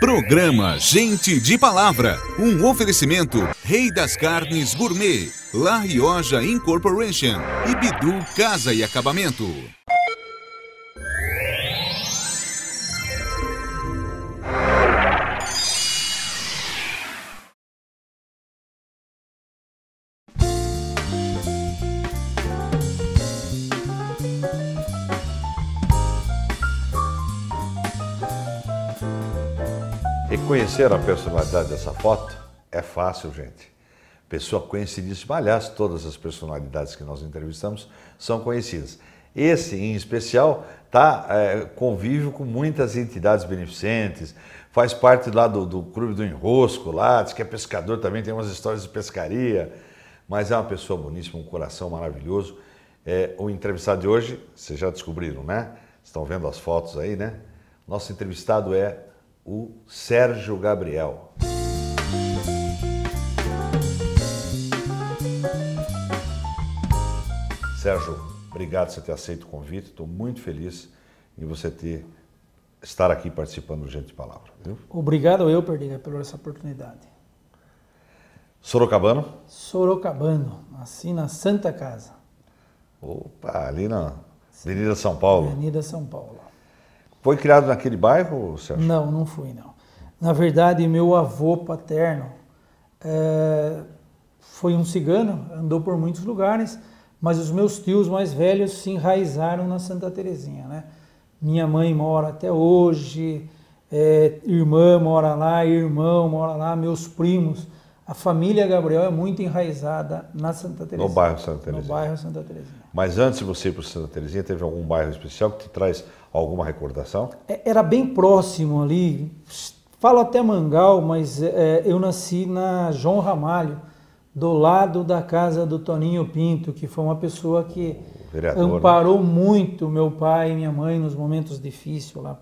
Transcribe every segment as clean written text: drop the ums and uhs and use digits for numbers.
Programa Gente de Palavra, um oferecimento Rei das Carnes Gourmet, La Rioja Incorporation e Bidu Casa e Acabamento. Reconhecer a personalidade dessa foto é fácil, gente. A pessoa conhecidíssima. Aliás, todas as personalidades que nós entrevistamos são conhecidas. Esse, em especial, convive com muitas entidades beneficentes, faz parte lá do Clube do Enrosco, lá, diz que é pescador também, tem umas histórias de pescaria, mas é uma pessoa boníssima, um coração maravilhoso. O entrevistado de hoje, vocês já descobriram, né? Estão vendo as fotos aí, né? Nosso entrevistado é o Sérgio Gabriel. Sérgio, obrigado por você ter aceito o convite. Estou muito feliz em você estar aqui participando do Gente de Palavra. Viu? Obrigado eu, Perdiga, por essa oportunidade. Sorocabano? Sorocabano, nasci na Santa Casa. Opa, ali na Avenida São Paulo. Avenida São Paulo. Foi criado naquele bairro, Sérgio? Não, não fui, não. Na verdade, meu avô paterno foi um cigano, andou por muitos lugares, mas os meus tios mais velhos se enraizaram na Santa Terezinha, né? Minha mãe mora até hoje, irmã mora lá, irmão mora lá, meus primos. A família Gabriel é muito enraizada na Santa Terezinha. No bairro Santa Terezinha. No bairro Santa Terezinha. Mas antes de você ir para Santa Terezinha, teve algum bairro especial que te traz alguma recordação? Era bem próximo ali, falo até Mangal, mas eu nasci na João Ramalho, do lado da casa do Toninho Pinto, que foi uma pessoa que vereador, amparou muito meu pai e minha mãe nos momentos difíceis, lá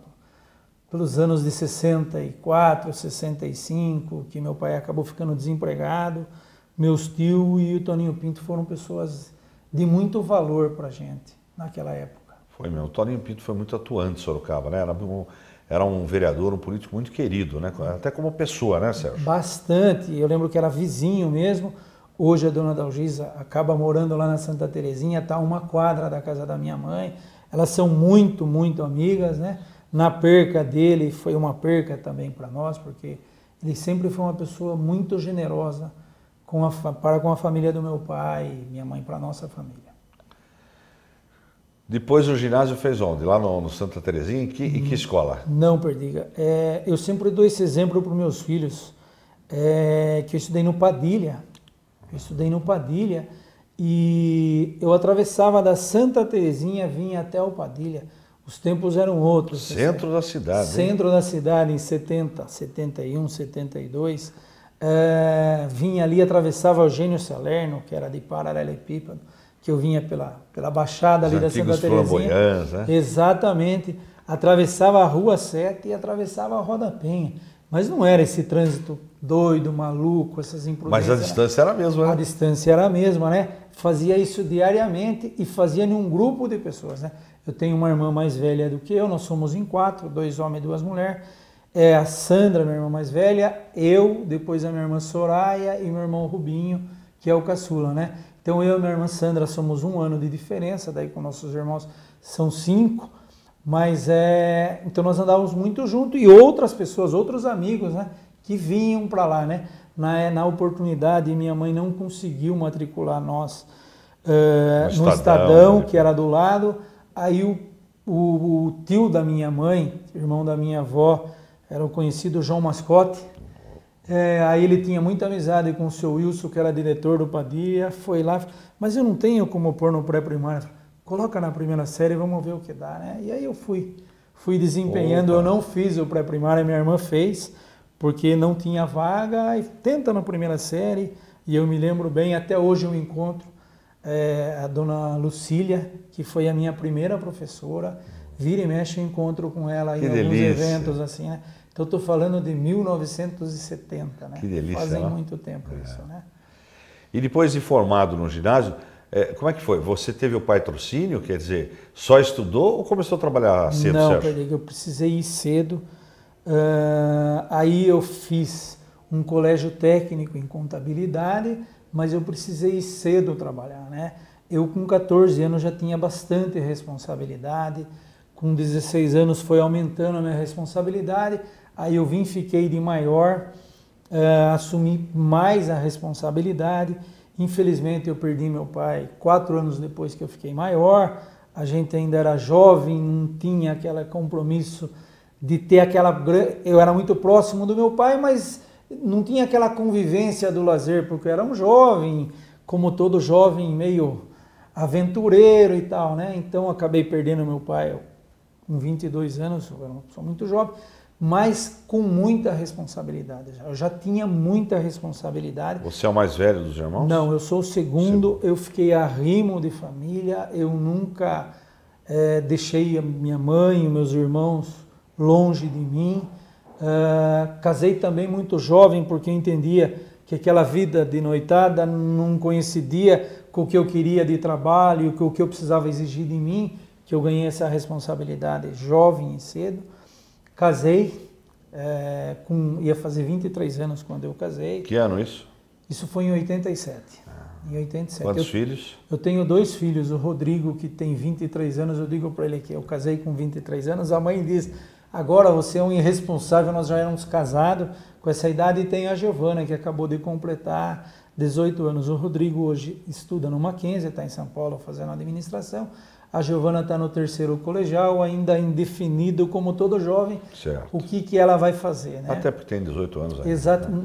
pelos anos de 64, 65, que meu pai acabou ficando desempregado. Meus tios e o Toninho Pinto foram pessoas de muito valor para a gente naquela época. Foi mesmo. O Toninho Pinto foi muito atuante em Sorocaba, né? Era um vereador, um político muito querido, né? Até como pessoa, né, Sérgio? Bastante. Eu lembro que era vizinho mesmo. Hoje a dona Dalgisa acaba morando lá na Santa Terezinha, está a uma quadra da casa da minha mãe. Elas são muito, muito amigas, né? Na perca dele foi uma perca também para nós, porque ele sempre foi uma pessoa muito generosa para com a família do meu pai e minha mãe, para a nossa família. Depois o ginásio fez onde? Lá no Santa Terezinha? Em que escola? Não, Perdiga. Eu sempre dou esse exemplo para os meus filhos, que eu estudei no Padilha. E eu atravessava da Santa Terezinha, vinha até o Padilha. Os tempos eram outros. Centro da cidade. Centro da cidade, em 70, 71, 72. Vinha ali, atravessava Eugênio Salerno, que era de paralelepípedo, que eu vinha pela baixada ali da Santa Terezinha. Né? Exatamente. Atravessava a Rua 7 e atravessava a Roda Penha. Mas não era esse trânsito doido, maluco, essas imprudências. Mas a distância era a mesma, né? A distância era a mesma, né? Fazia isso diariamente e fazia em um grupo de pessoas, né? Eu tenho uma irmã mais velha do que eu, nós somos em 4, 2 homens e 2 mulheres. A Sandra, minha irmã mais velha, eu, depois a minha irmã Soraya e meu irmão Rubinho, que é o caçula, né? Então eu e minha irmã Sandra somos 1 ano de diferença, daí com nossos irmãos são 5, mas então nós andávamos muito juntos e outras pessoas, outros amigos, né? Que vinham para lá, né? Na oportunidade, minha mãe não conseguiu matricular nós no Estadão, que era do lado. Aí o tio da minha mãe, irmão da minha avó, era o conhecido João Mascote. Aí ele tinha muita amizade com o seu Wilson, que era diretor do Padilha, foi lá, mas eu não tenho como pôr no pré-primário. Coloca na primeira série, vamos ver o que dá, né? E aí eu fui desempenhando. Eu não fiz o pré-primário, minha irmã fez, porque não tinha vaga, e tenta na primeira série, e eu me lembro bem, até hoje eu encontro a dona Lucília, que foi a minha primeira professora, vira e mexe eu encontro com ela em alguns eventos, assim, né? Então, estou falando de 1970, né? Que delícia, Fazem né? muito tempo isso, né? E depois de formado no ginásio, como é que foi? Você teve o patrocínio, quer dizer, só estudou ou começou a trabalhar cedo, Não, Sérgio? Não, eu precisei ir cedo. Aí eu fiz um colégio técnico em contabilidade, mas eu precisei ir cedo trabalhar, né? Eu com 14 anos já tinha bastante responsabilidade, com 16 anos foi aumentando a minha responsabilidade, aí eu fiquei de maior, assumi mais a responsabilidade. Infelizmente eu perdi meu pai 4 anos depois que eu fiquei maior, a gente ainda era jovem, não tinha aquele compromisso de ter aquela... Eu era muito próximo do meu pai, mas não tinha aquela convivência do lazer, porque eu era um jovem, como todo jovem, meio aventureiro e tal, né? Então acabei perdendo meu pai com 22 anos, eu sou muito jovem, mas com muita responsabilidade. Eu já tinha muita responsabilidade. Você é o mais velho dos irmãos? Não, eu sou o segundo, eu fiquei arrimo de família, eu nunca deixei a minha mãe e meus irmãos longe de mim. Casei também muito jovem, porque eu entendia que aquela vida de noitada não coincidia com o que eu queria de trabalho, com o que eu precisava exigir de mim, que eu ganhei essa responsabilidade jovem e cedo. Casei, ia fazer 23 anos quando eu casei. Que ano isso? Isso foi em 87. Em 87. Quantos filhos? Eu tenho 2 filhos, o Rodrigo, que tem 23 anos, eu digo para ele que eu casei com 23 anos, a mãe diz, agora você é um irresponsável, nós já éramos casados com essa idade, e tem a Giovana, que acabou de completar 18 anos. O Rodrigo hoje estuda no Mackenzie, está em São Paulo fazendo administração. A Giovana está no 3º colegial, ainda indefinido, como todo jovem, certo. O que ela vai fazer, né? Até porque tem 18 anos ainda. Exato, né?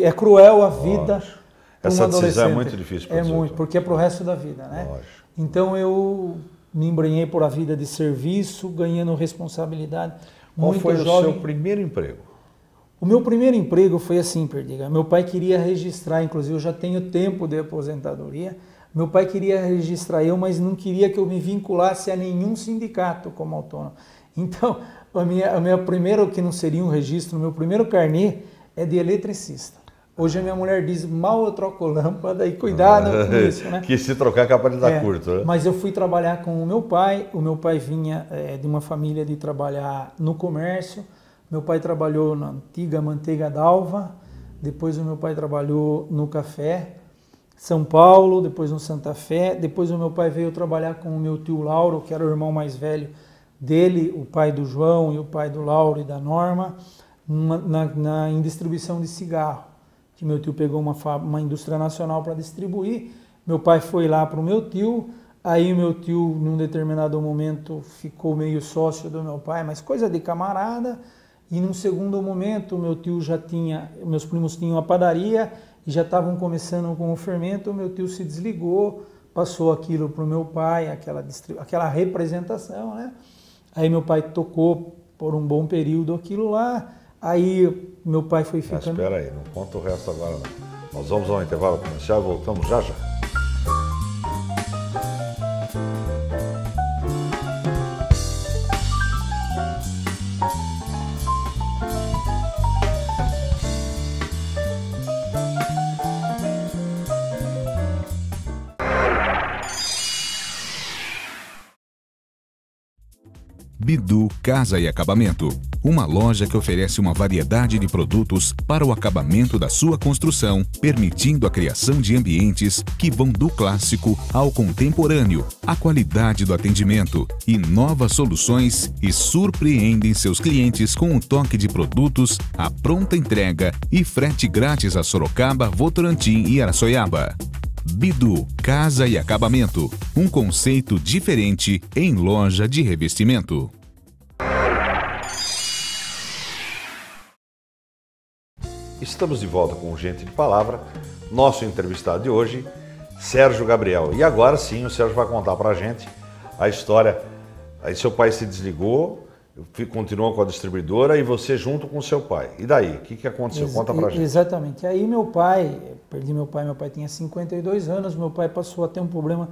É cruel a vida. Lógico. Essa decisão é muito difícil para muito, porque é para o resto da vida, né? Lógico. Então eu me embrenhei por a vida de serviço, ganhando responsabilidade. Qual foi jovem. O seu primeiro emprego? O meu primeiro emprego foi assim, Perdiga. Meu pai queria registrar, inclusive eu já tenho tempo de aposentadoria. Meu pai queria registrar eu, mas não queria que eu me vinculasse a nenhum sindicato como autônomo. Então, a minha primeira, que não seria um registro, o meu primeiro carnê é de eletricista. Hoje a minha mulher diz, mal eu troco lâmpada, e cuidado com isso, né? Que se trocar é capaz de dar curto, né? Mas eu fui trabalhar com o meu pai vinha de uma família de trabalhar no comércio. Meu pai trabalhou na antiga Manteiga d'Alva, depois o meu pai trabalhou no café, São Paulo, depois no Santa Fé, depois o meu pai veio trabalhar com o meu tio Lauro, que era o irmão mais velho dele, o pai do João e o pai do Lauro e da Norma, em distribuição de cigarro, que meu tio pegou uma indústria nacional para distribuir. Meu pai foi lá para o meu tio, aí o meu tio, num determinado momento, ficou meio sócio do meu pai, mas coisa de camarada. E num segundo momento, meus primos tinham a padaria e já estavam começando com o fermento. O meu tio se desligou, passou aquilo para o meu pai, aquela representação, né? Aí meu pai tocou por um bom período aquilo lá. Aí meu pai foi ficando... Mas espera aí, não conta o resto agora não. Nós vamos ao intervalo comercial e voltamos já já. Bidu Casa e Acabamento, uma loja que oferece uma variedade de produtos para o acabamento da sua construção, permitindo a criação de ambientes que vão do clássico ao contemporâneo, a qualidade do atendimento e novas soluções, e surpreendem seus clientes com um toque de produtos, a pronta entrega e frete grátis a Sorocaba, Votorantim e Araçoiaba. Bidu Casa e Acabamento, um conceito diferente em loja de revestimento. Estamos de volta com o Gente de Palavra, nosso entrevistado de hoje, Sérgio Gabriel. E agora sim o Sérgio vai contar pra gente a história. Aí seu pai se desligou, continuou com a distribuidora e você junto com seu pai. E daí? O que aconteceu? Conta pra gente. Exatamente. Aí perdi meu pai tinha 52 anos, meu pai passou a ter um problema,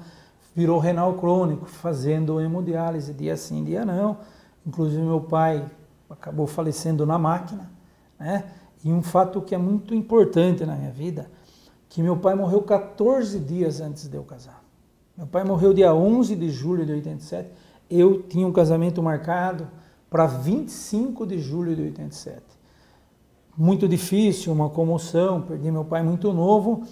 virou renal crônico, fazendo hemodiálise dia sim, dia não. Inclusive meu pai acabou falecendo na máquina, né? E um fato que é muito importante na minha vida, que meu pai morreu 14 dias antes de eu casar. Meu pai morreu dia 11 de julho de 87, eu tinha um casamento marcado para 25 de julho de 87. muito difícil, uma comoção, perdi meu pai muito novo,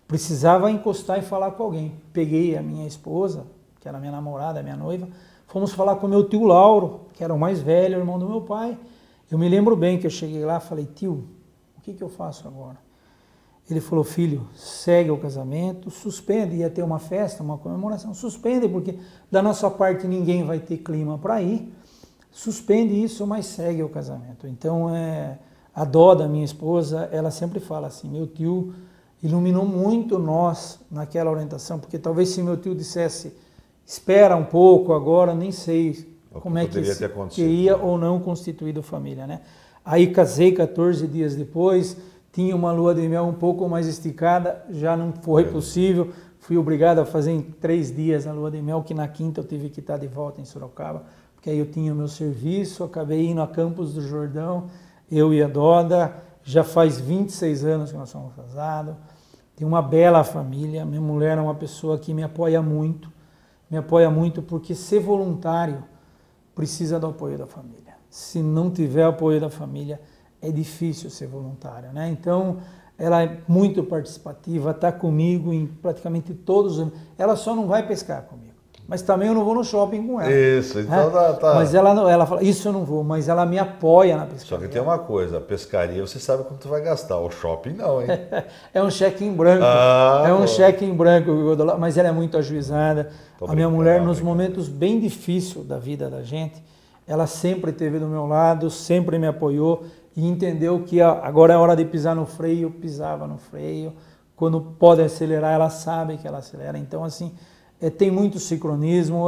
precisava encostar e falar com alguém. Peguei a minha esposa, que era minha namorada, minha noiva, fomos falar com meu tio Lauro, que era o mais velho, o irmão do meu pai. Eu me lembro bem que eu cheguei lá e falei, tio, o que eu faço agora? Ele falou, filho, segue o casamento, suspende, ia ter uma festa, uma comemoração, suspende, porque da nossa parte ninguém vai ter clima para ir, suspende isso, mas segue o casamento. Então, a Dó da minha esposa, ela sempre fala assim, meu tio iluminou muito nós naquela orientação, porque talvez se meu tio dissesse, espera um pouco agora, nem sei como é que ia ou não constituído família, né? Aí casei 14 dias depois, tinha uma lua de mel um pouco mais esticada, já não foi possível, fui obrigado a fazer em 3 dias a lua de mel, que na quinta eu tive que estar de volta em Sorocaba, porque aí eu tinha o meu serviço, acabei indo a Campos do Jordão, eu e a Doda, já faz 26 anos que nós somos casados, tenho uma bela família, minha mulher é uma pessoa que me apoia muito porque ser voluntário precisa do apoio da família. Se não tiver apoio da família, é difícil ser voluntário, né? Então, ela é muito participativa, está comigo em praticamente todos os... Ela só não vai pescar comigo, mas também eu não vou no shopping com ela. Isso, então tá. Mas ela fala, isso eu não vou, mas ela me apoia na pescaria. Só que tem uma coisa, a pescaria você sabe quanto vai gastar, o shopping não, hein? É um cheque em branco, cheque em branco, mas ela é muito ajuizada. A minha mulher, nos momentos bem difíceis da vida da gente, ela sempre esteve do meu lado, sempre me apoiou e entendeu que agora é hora de pisar no freio, pisava no freio. Quando pode acelerar, ela sabe que ela acelera. Então, assim, tem muito sincronismo,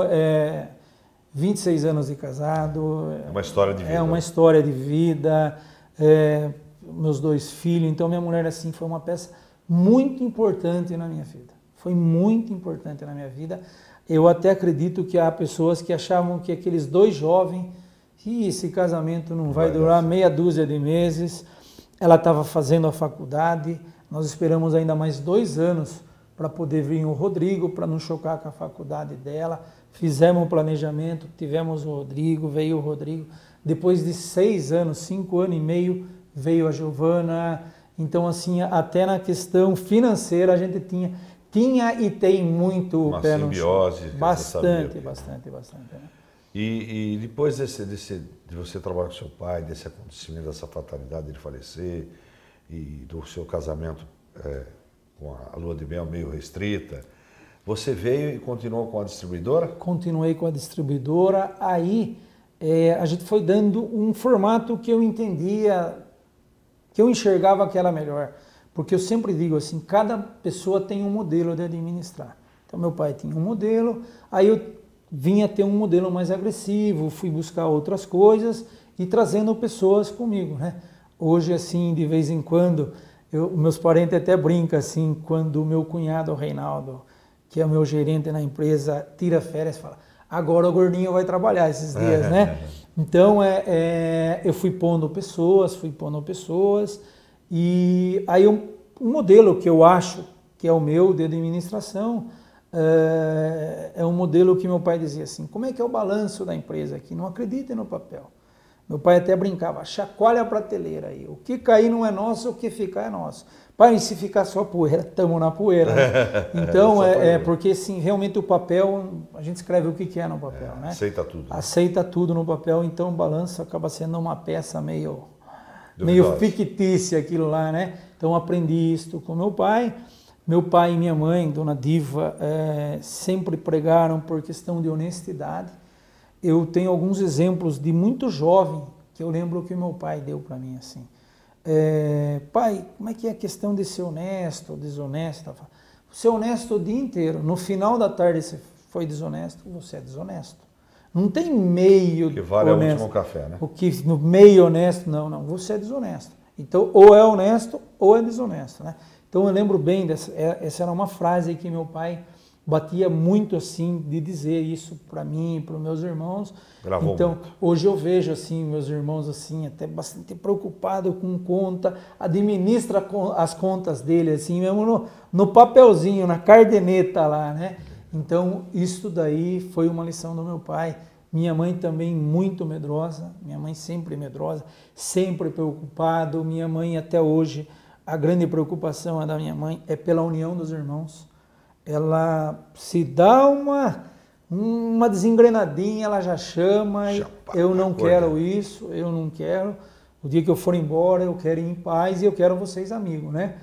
26 anos de casado. É uma história de vida. É uma história de vida, meus 2 filhos. Então, minha mulher, assim, foi uma peça muito importante na minha vida. Foi muito importante na minha vida. Eu até acredito que há pessoas que achavam que aqueles 2 jovens, que esse casamento não vai durar meia dúzia de meses. Ela estava fazendo a faculdade, nós esperamos ainda mais 2 anos para poder vir o Rodrigo, para não chocar com a faculdade dela. Fizemos o planejamento, tivemos o Rodrigo, veio o Rodrigo. Depois de 6 anos, 5 anos e meio, veio a Giovana. Então, assim, até na questão financeira a gente tinha e tem muito uma pé no chão. simbiose. Bastante. Né? E depois de você trabalhar com seu pai, desse acontecimento, dessa fatalidade de ele falecer, e do seu casamento com a lua de mel meio restrita, você veio e continuou com a distribuidora? Continuei com a distribuidora, aí a gente foi dando um formato que eu entendia, que eu enxergava que era melhor. Porque eu sempre digo assim, cada pessoa tem um modelo de administrar. Então meu pai tinha um modelo, aí eu vinha ter um modelo mais agressivo, fui buscar outras coisas e trazendo pessoas comigo, né? Hoje, assim, de vez em quando, meus parentes até brincam assim, quando o meu cunhado, o Reinaldo, que é o meu gerente na empresa, tira férias e fala, agora o gordinho vai trabalhar esses dias, né? Então, eu fui pondo pessoas, e aí um modelo que eu acho que é o meu de administração, é um modelo que meu pai dizia assim, como é que é o balanço da empresa aqui? Não acreditem no papel. Meu pai até brincava, chacoalha a prateleira aí, o que cair não é nosso, o que ficar é nosso. Pai, se ficar só poeira, estamos na poeira. Né? Então, porque sim, realmente o papel, a gente escreve o que é no papel, né? Aceita tudo. Aceita tudo no papel, então o balanço acaba sendo uma peça meio fictícia aquilo lá, né? Então aprendi isso com meu pai. Meu pai e minha mãe, Dona Diva, sempre pregaram por questão de honestidade. Eu tenho alguns exemplos de muito jovem que eu lembro que meu pai deu para mim assim. Pai, como é que é a questão de ser honesto ou desonesto? Ser honesto o dia inteiro. No final da tarde você foi desonesto, você é desonesto. Não tem meio honesto. O que vale honesto. É o último café, né? O que no meio honesto, não, você é desonesto. Então, ou é honesto ou é desonesto, né? Então, eu lembro bem, essa era uma frase que meu pai batia muito assim, de dizer isso para mim e para os meus irmãos. Gravou então, muito. Hoje eu vejo assim, meus irmãos assim, até bastante preocupado com conta, administra as contas dele assim, mesmo no papelzinho, na cardeneta lá, né? Então, isso daí foi uma lição do meu pai Minha mãe também muito medrosa, minha mãe sempre medrosa, sempre preocupada. Minha mãe até hoje, a grande preocupação da minha mãe é pela união dos irmãos. Ela se dá uma desengrenadinha, ela já chama, eu não quero isso, eu não quero. O dia que eu for embora, eu quero ir em paz e eu quero vocês amigos, né?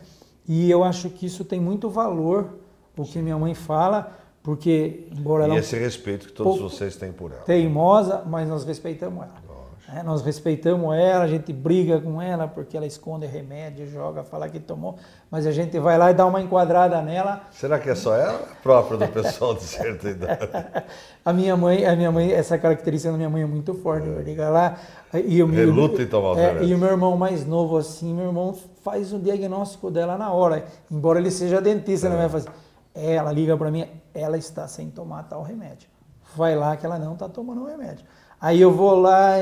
E eu acho que isso tem muito valor, o que minha mãe fala, porque, embora ela... E esse respeito que todos vocês têm por ela. Teimosa, mas nós respeitamos ela. Nós respeitamos ela, a gente briga com ela porque ela esconde remédio, joga, fala que tomou, mas a gente vai lá e dá uma enquadrada nela. Será que é só ela? Própria do pessoal de certa idade. A minha mãe, essa característica da minha mãe é muito forte. Liga lá Reluta em tomar os remédios. E o meu irmão mais novo, assim, meu irmão faz o diagnóstico dela na hora. Embora ele seja dentista, não vai fazer. Ela liga para mim, ela está sem tomar tal remédio. Vai lá que ela não está tomando o remédio. Aí eu vou lá,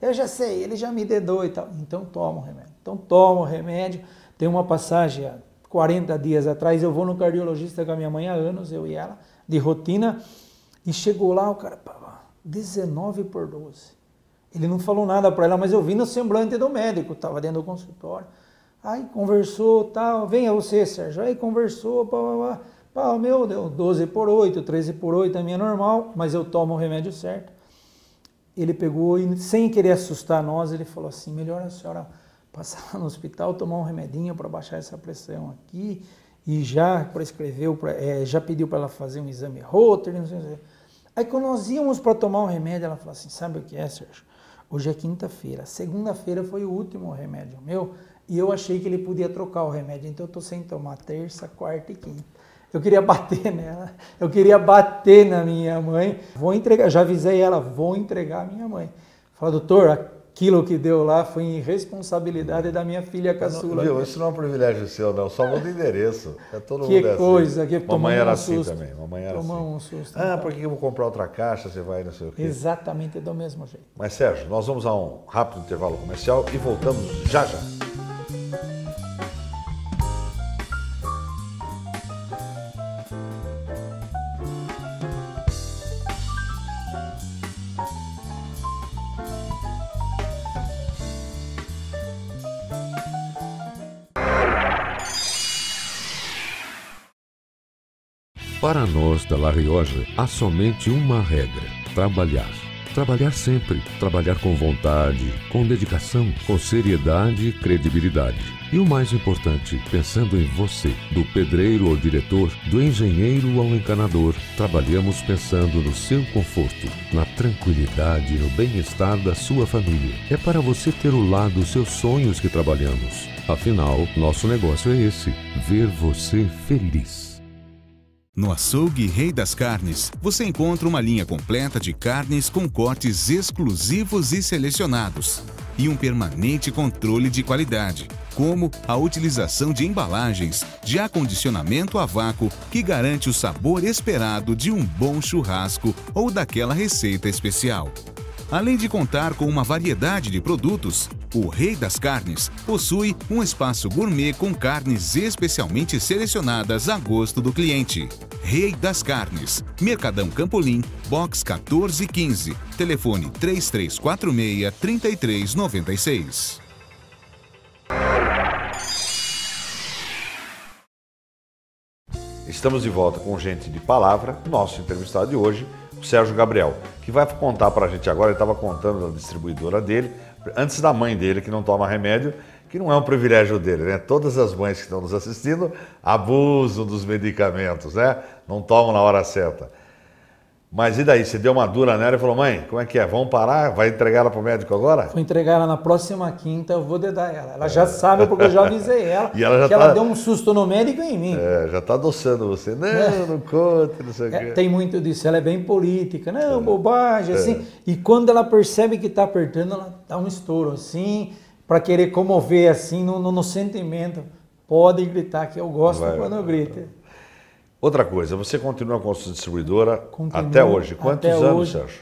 eu já sei, ele já me dedou e tal. Então toma o remédio. Então toma o remédio. Tem uma passagem, há 40 dias atrás, eu vou no cardiologista com a minha mãe há anos, eu e ela, de rotina, e chegou lá, o cara, 19/12. Ele não falou nada para ela, mas eu vi no semblante do médico, estava dentro do consultório. Aí conversou, tal, venha você, Sérgio. Aí conversou, meu, deu 12/8, 13/8, a minha é normal, mas eu tomo o remédio certo. Ele pegou e, sem querer assustar nós, ele falou assim, melhor a senhora passar lá no hospital, tomar um remedinho para baixar essa pressão aqui, e já prescreveu, já pediu para ela fazer um exame Holter, não sei o que. Aí quando nós íamos para tomar o remédio, ela falou assim, sabe o que é, Sérgio? Hoje é quinta-feira, segunda-feira foi o último remédio meu, e eu achei que ele podia trocar o remédio, então eu estou sem tomar terça, quarta e quinta. Eu queria bater nela, eu queria bater na minha mãe. Vou entregar, já avisei ela, vou entregar a minha mãe. Falei, doutor, aquilo que deu lá foi irresponsabilidade da minha filha caçula. Viu, isso não é um privilégio seu, não, só muda o endereço. É todo que mundo coisa, assim. que Mamãe era um assim susto. também, mamãe era Tomou assim. um susto. Ah, por que eu vou comprar outra caixa, você vai não sei o quê. Exatamente do mesmo jeito. Mas Sérgio, nós vamos a um rápido intervalo comercial e voltamos já já. Para nós da La Rioja, há somente uma regra: trabalhar. Trabalhar sempre, trabalhar com vontade, com dedicação, com seriedade e credibilidade. E o mais importante, pensando em você, do pedreiro ao diretor, do engenheiro ao encanador, trabalhamos pensando no seu conforto, na tranquilidade e no bem-estar da sua família. É para você ter o lar dos seus sonhos que trabalhamos. Afinal, nosso negócio é esse: ver você feliz. No Açougue Rei das Carnes, você encontra uma linha completa de carnes com cortes exclusivos e selecionados, e um permanente controle de qualidade, como a utilização de embalagens de acondicionamento a vácuo que garante o sabor esperado de um bom churrasco ou daquela receita especial. Além de contar com uma variedade de produtos, o Rei das Carnes possui um espaço gourmet com carnes especialmente selecionadas a gosto do cliente. Rei das Carnes, Mercadão Campolim, box 1415, telefone 3346-3396. Estamos de volta com gente de palavra, nosso entrevistado de hoje, o Sérgio Gabriel, que vai contar para a gente agora. Ele estava contando da distribuidora dele, antes da mãe dele, que não toma remédio, que não é um privilégio dele, né? Todas as mães que estão nos assistindo abusam dos medicamentos, né? Não tomam na hora certa. Mas e daí? Você deu uma dura nela e falou, mãe, como é que é? Vamos parar? Vai entregar ela para o médico agora? Vou entregar ela na próxima quinta, eu vou dedar ela. Ela já sabe, porque eu já avisei ela, e ela já que ela deu um susto no médico e em mim. Já está adoçando você. Não, não conta, não sei o quê. Tem muito disso, ela é bem política, não, bobagem, assim. E quando ela percebe que está apertando, ela dá um estouro, assim, para querer comover, assim, no sentimento. Pode gritar, que eu gosto quando eu grito. Outra coisa, você continua com a sua distribuidora até hoje. Quantos anos, Sérgio?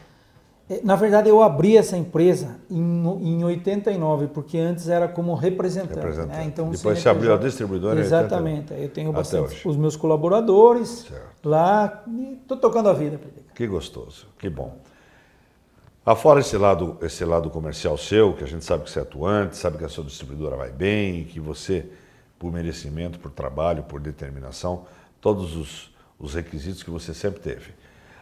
Na verdade, eu abri essa empresa em 89, porque antes era como representante. Né? Então, depois você abriu a distribuidora em 89. Exatamente. Eu tenho bastante os meus colaboradores lá e estou tocando a vida. Que gostoso, que bom. Afora esse lado comercial seu, que a gente sabe que você é atuante, sabe que a sua distribuidora vai bem, que você, por merecimento, por trabalho, por determinação, todos os requisitos que você sempre teve.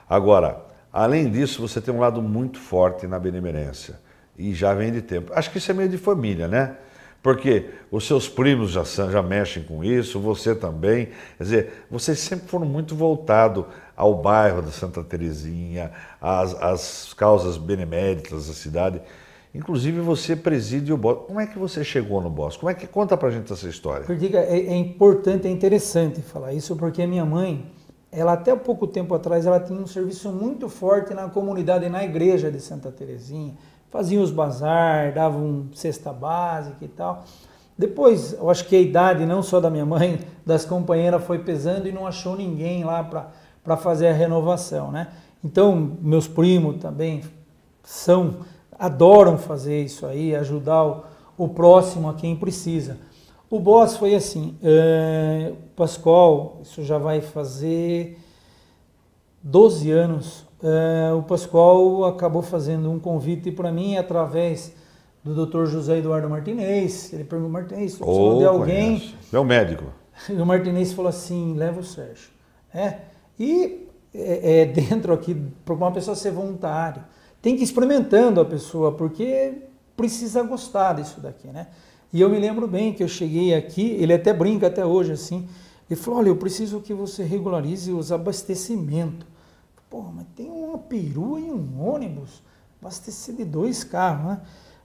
Agora, além disso, você tem um lado muito forte na benemerência e já vem de tempo. Acho que isso é meio de família, né? Porque os seus primos já mexem com isso, você também. Quer dizer, vocês sempre foram muito voltados ao bairro da Santa Terezinha, às causas beneméritas da cidade. Inclusive, você preside o BOS. Como é que você chegou no BOS? Conta pra gente essa história. Porque é importante, é interessante falar isso, porque a minha mãe, ela até pouco tempo atrás, ela tinha um serviço muito forte na comunidade, na igreja de Santa Terezinha. Faziam os bazar, davam cesta básica e tal. Depois, eu acho que a idade, não só da minha mãe, das companheiras foi pesando e não achou ninguém lá para fazer a renovação, né? Então, meus primos também adoram fazer isso aí, ajudar o próximo a quem precisa. O BOS foi assim, Pascoal, isso já vai fazer 12 anos, o Pascoal acabou fazendo um convite para mim através do Dr. José Eduardo Martinez. Ele perguntou, Martinez, estou precisando de alguém. Conheço. Meu médico. E o Martinez falou assim, leva o Sérgio. Dentro aqui, para uma pessoa ser voluntário, tem que ir experimentando a pessoa, porque precisa gostar disso daqui, né? E eu me lembro bem que eu cheguei aqui, ele até brinca até hoje assim, ele falou, olha, eu preciso que você regularize os abastecimentos. Pô, mas tem uma perua e um ônibus, abastecer de 2 carros, né?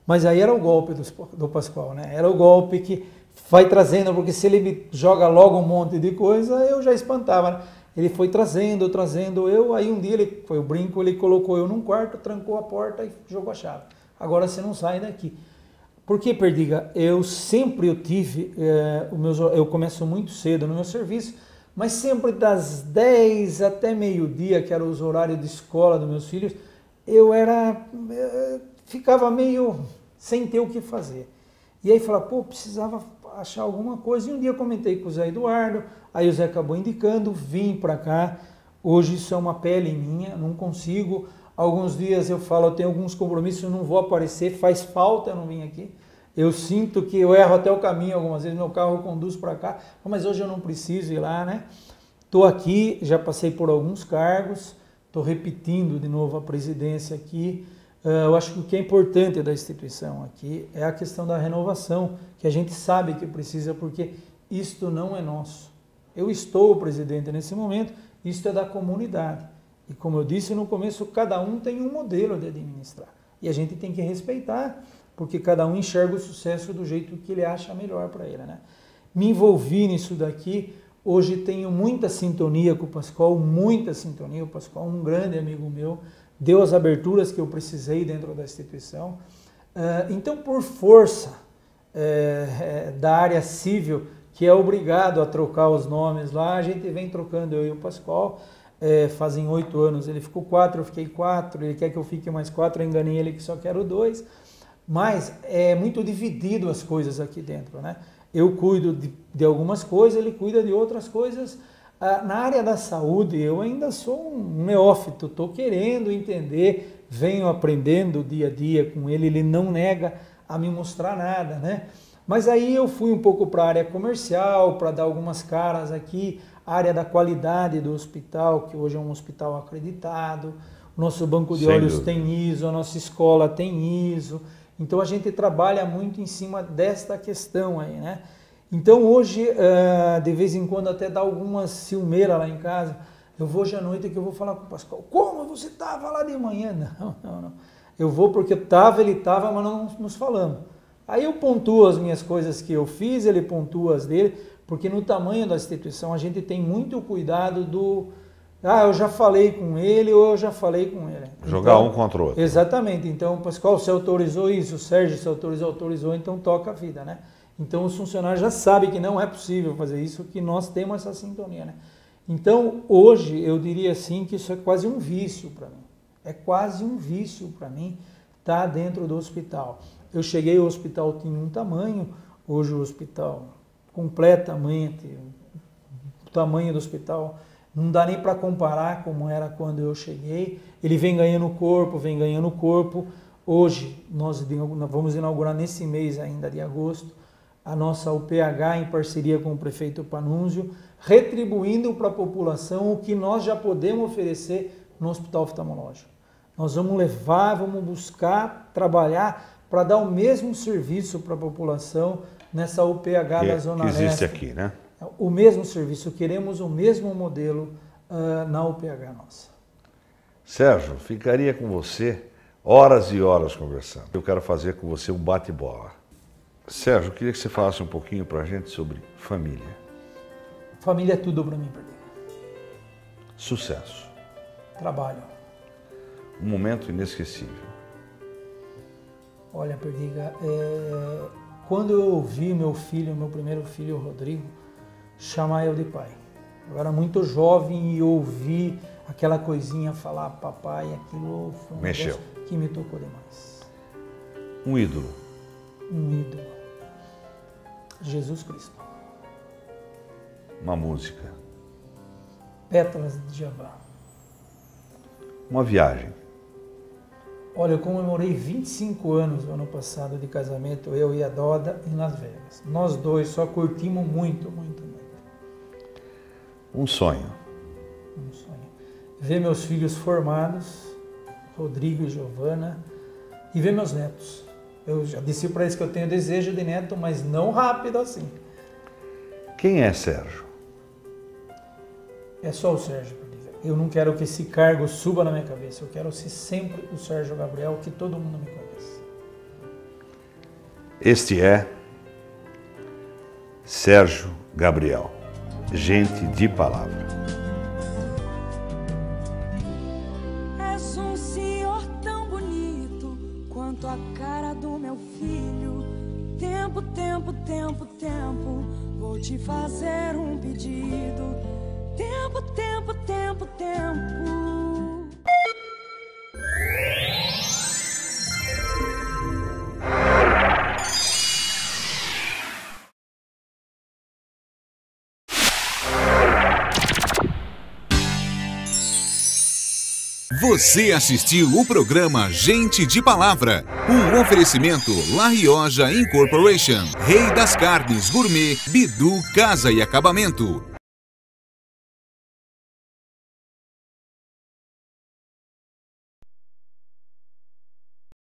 Mas aí era o golpe do Pascoal, né? Era o golpe que vai trazendo, porque se ele me joga logo um monte de coisa, eu já espantava, né? Ele foi trazendo eu, aí um dia foi o brinco, ele colocou eu num quarto, trancou a porta e jogou a chave. Agora você não sai daqui. Por que, Perdiga? Eu tive, eu começo muito cedo no meu serviço, mas sempre das 10 até meio-dia, que eram os horários de escola dos meus filhos, eu ficava meio sem ter o que fazer. E aí falava, pô, precisava achar alguma coisa. E um dia eu comentei com o Zé Eduardo, aí o Zé acabou indicando, vim para cá. Hoje isso é uma pele minha, não consigo. Alguns dias eu falo, eu tenho alguns compromissos, eu não vou aparecer, faz falta eu não vim aqui. Eu sinto que eu erro até o caminho algumas vezes, meu carro conduz para cá, mas hoje eu não preciso ir lá, né? Estou aqui, já passei por alguns cargos, estou repetindo de novo a presidência aqui. Eu acho que o que é importante da instituição aqui é a questão da renovação, que a gente sabe que precisa, porque isto não é nosso. Eu estou o presidente nesse momento, isto é da comunidade. E como eu disse no começo, cada um tem um modelo de administrar. E a gente tem que respeitar, porque cada um enxerga o sucesso do jeito que ele acha melhor para ele, né? Me envolvi nisso daqui, hoje tenho muita sintonia com o Pascoal, muita sintonia. O Pascoal é um grande amigo meu, deu as aberturas que eu precisei dentro da instituição. Então, por força da área civil, que é obrigado a trocar os nomes lá, a gente vem trocando, eu e o Pascoal. Fazem 8 anos, ele ficou 4, eu fiquei 4, ele quer que eu fique mais 4, eu enganei ele que só quero 2. Mas é muito dividido as coisas aqui dentro, né? Eu cuido de algumas coisas, ele cuida de outras coisas. Na área da saúde, eu ainda sou um neófito, estou querendo entender, venho aprendendo dia a dia com ele, ele não nega a me mostrar nada, né? Mas aí eu fui um pouco para a área comercial, para dar algumas caras aqui, a área da qualidade do hospital, que hoje é um hospital acreditado, o nosso banco de olhos tem ISO, a nossa escola tem ISO. Então a gente trabalha muito em cima desta questão aí, né? Então hoje, de vez em quando até dá alguma ciumeira lá em casa, eu vou hoje à noite que eu vou falar com o Pascoal, como você estava lá de manhã? Não. Eu vou porque ele estava, mas não nos falamos. Aí eu pontuo as minhas coisas que eu fiz, ele pontua as dele, porque no tamanho da instituição a gente tem muito cuidado do... eu já falei com ele ou eu já falei com ele. Jogar então, um contra o outro. Exatamente. Então, Pascoal, você autorizou isso, o Sérgio, você autorizou, então toca a vida, né? Então, os funcionários já sabem que não é possível fazer isso, que nós temos essa sintonia, né? Então, hoje, eu diria assim que isso é quase um vício para mim. É quase um vício para mim estar dentro do hospital. Eu cheguei, o hospital tinha um tamanho, hoje o hospital completamente, o tamanho do hospital Não dá nem para comparar como era quando eu cheguei. Ele vem ganhando corpo. Hoje, nós vamos inaugurar nesse mês ainda de agosto, a nossa UPH em parceria com o prefeito Panunzio, retribuindo para a população o que nós já podemos oferecer no hospital oftalmológico. Nós vamos levar, vamos buscar, trabalhar para dar o mesmo serviço para a população nessa UPH da Zona Leste. Que existe aqui, né? O mesmo serviço, queremos o mesmo modelo na UPH nossa. Sérgio, ficaria com você horas e horas conversando. Eu quero fazer com você um bate-bola. Sérgio, eu queria que você falasse um pouquinho para a gente sobre família. Família é tudo para mim, Perdiga. Sucesso. Trabalho. Um momento inesquecível. Olha, Perdiga, quando eu ouvi meu primeiro filho, o Rodrigo, chamar eu de pai. Eu era muito jovem e ouvi aquela coisinha falar papai, aquilo foi um negócio que me tocou demais. Um ídolo. Um ídolo. Jesus Cristo. Uma música. Pétalas de Djavan. Uma viagem. Olha, eu comemorei 25 anos no ano passado de casamento, eu e a Doda, em Las Vegas. Nós dois só curtimos muito, muito, muito. Um sonho. Um sonho. Ver meus filhos formados, Rodrigo e Giovana, e ver meus netos. Eu já disse para eles que eu tenho desejo de neto, mas não rápido assim. Quem é Sérgio? É só o Sérgio. Eu não quero que esse cargo suba na minha cabeça. Eu quero ser sempre o Sérgio Gabriel, que todo mundo me conhece. Este é Sérgio Gabriel, gente de palavra. És um senhor tão bonito quanto a cara do meu filho. Tempo, tempo, tempo, tempo, vou te fazer um pedido. Tempo, tempo, tempo, tempo. Você assistiu o programa Gente de Palavra, um oferecimento La Rioja Incorporation, Rei das Carnes Gourmet, Bidu Casa e Acabamento.